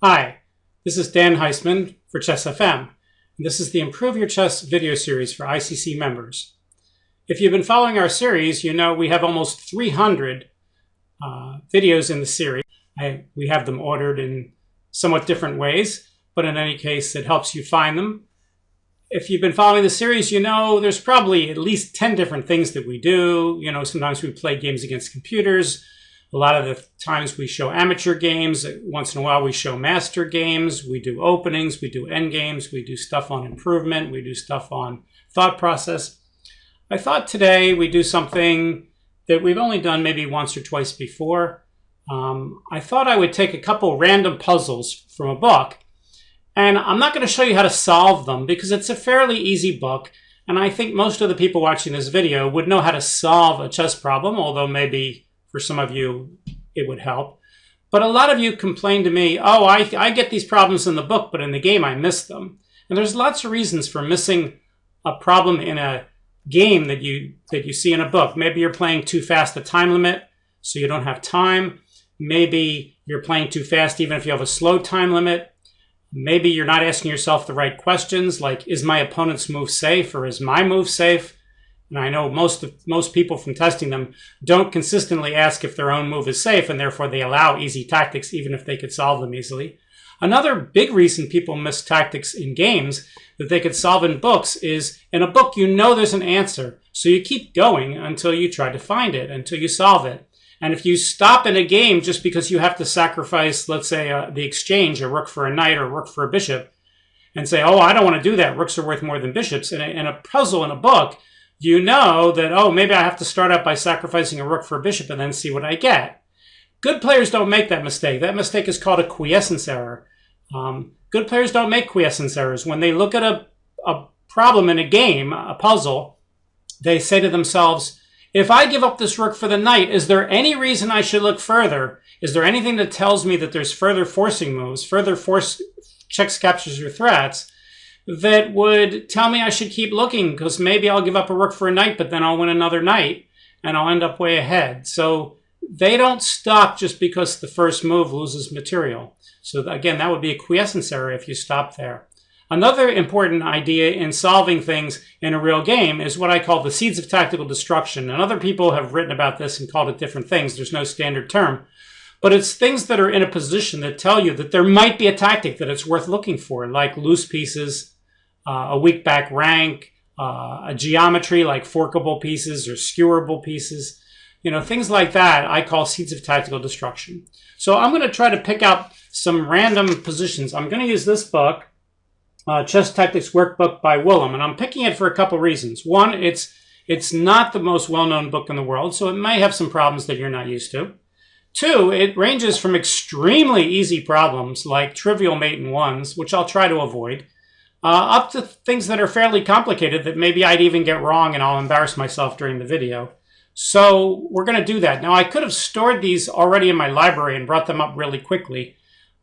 Hi, this is Dan Heisman for Chess FM, and this is the Improve Your Chess video series for ICC members. If you've been following our series, you know we have almost 300 videos in the series. We have them ordered in somewhat different ways, but in any case, it helps you find them. If you've been following the series, you know there's probably at least 10 different things that we do. You know, sometimes we play games against computers. A lot of the times we show amateur games. Once in a while we show master games. We do openings. We do end games. We do stuff on improvement. We do stuff on thought process. I thought today we'd do something that we've only done maybe once or twice before. I thought I would take a couple random puzzles from a book, and I'm not going to show you how to solve them because it's a fairly easy book, and I think most of the people watching this video would know how to solve a chess problem, although maybe for some of you, it would help. But a lot of you complain to me, oh, I get these problems in the book, but in the game I miss them. And there's lots of reasons for missing a problem in a game that you see in a book. Maybe you're playing too fast a time limit, so you don't have time. Maybe you're playing too fast even if you have a slow time limit. Maybe you're not asking yourself the right questions, like, is my opponent's move safe or is my move safe? And I know most people from testing them don't consistently ask if their own move is safe, and therefore they allow easy tactics even if they could solve them easily. Another big reason people miss tactics in games that they could solve in books is in a book you know there's an answer, so you keep going until you try to find it, until you solve it. And if you stop in a game just because you have to sacrifice, let's say, the exchange, a rook for a knight or a rook for a bishop, and say, oh, I don't want to do that, rooks are worth more than bishops, in a puzzle in a book, you know that, oh, maybe I have to start out by sacrificing a rook for a bishop and then see what I get. Good players don't make that mistake. That mistake is called a quiescence error. Good players don't make quiescence errors. When they look at a problem in a game, a puzzle, they say to themselves, if I give up this rook for the knight, is there any reason I should look further? Is there anything that tells me that there's further forcing moves, further force checks, captures, or threats that would tell me I should keep looking, because maybe I'll give up a rook for a knight, but then I'll win another knight and I'll end up way ahead. So they don't stop just because the first move loses material. So again, that would be a quiescence error if you stop there. Another important idea in solving things in a real game is what I call the seeds of tactical destruction. And other people have written about this and called it different things. There's no standard term. But it's things that are in a position that tell you that there might be a tactic that it's worth looking for, like loose pieces, a weak back rank, a geometry like forkable pieces or skewerable pieces. You know, things like that I call seeds of tactical destruction. So I'm going to try to pick out some random positions. I'm going to use this book, Chess Tactics Workbook by Willem, and I'm picking it for a couple reasons. One, it's not the most well-known book in the world, so it may have some problems that you're not used to. Two, it ranges from extremely easy problems like trivial mate in ones, which I'll try to avoid, up to things that are fairly complicated that maybe I'd even get wrong and I'll embarrass myself during the video. So we're going to do that. Now, I could have stored these already in my library and brought them up really quickly.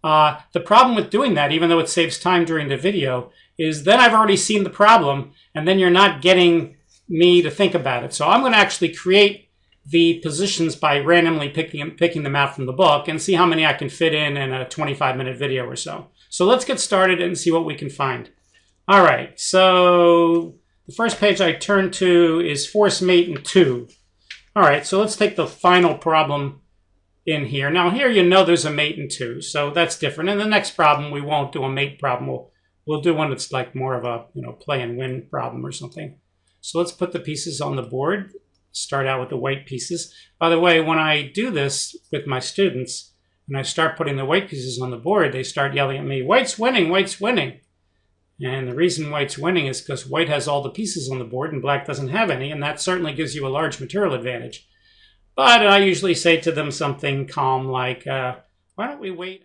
The problem with doing that, even though it saves time during the video, is then I've already seen the problem, and then you're not getting me to think about it. So I'm going to actually create the positions by randomly picking them out from the book and see how many I can fit in a 25-minute video or so. So let's get started and see what we can find. All right, so the first page I turn to is force mate in 2. All right, so let's take the final problem in here. Now here you know there's a mate in 2, so that's different. And the next problem, we won't do a mate problem. We'll do one that's like more of a play and win problem or something. So let's put the pieces on the board. Start out with the white pieces. By the way, when I do this with my students, and I start putting the white pieces on the board, they start yelling at me, white's winning, white's winning. And the reason white's winning is because white has all the pieces on the board and black doesn't have any, and that certainly gives you a large material advantage. But I usually say to them something calm like, why don't we wait?